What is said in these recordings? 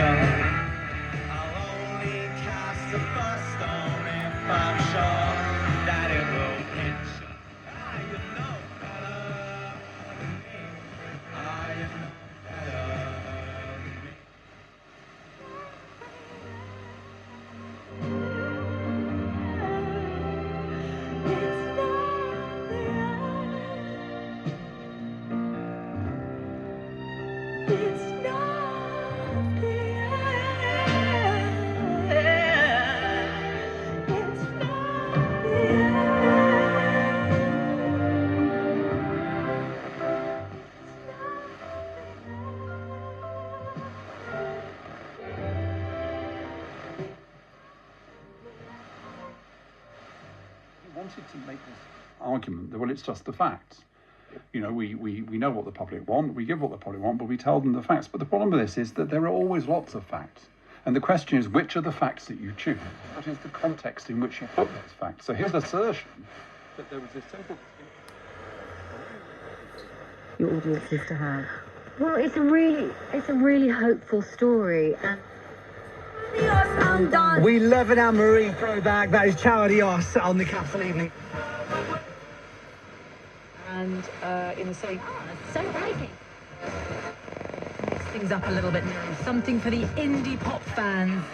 I'll only cast the first stone if I'm sure that it will hit you. You know better than me. You know better than me. It's not the end. It's not the He wanted to make this argument that, well, it's just the facts. You know, we know what the public want, we give what the public want, but we tell them the facts. But the problem with this is that there are always lots of facts. And the question is, which are the facts that you choose? What is the context in which you put those facts? So his assertion that there was this simple... Your audiences to have. Well, it's a really hopeful story. And We love an Anne-Marie throwback. That is Ciao Adios on the Castle Evening. And saying, So breaking. Mix things up a little bit. Something for the indie pop fans.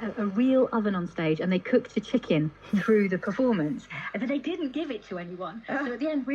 there was a real oven on stage, and they cooked a chicken through the performance, but they didn't give it to anyone. So at the end, we all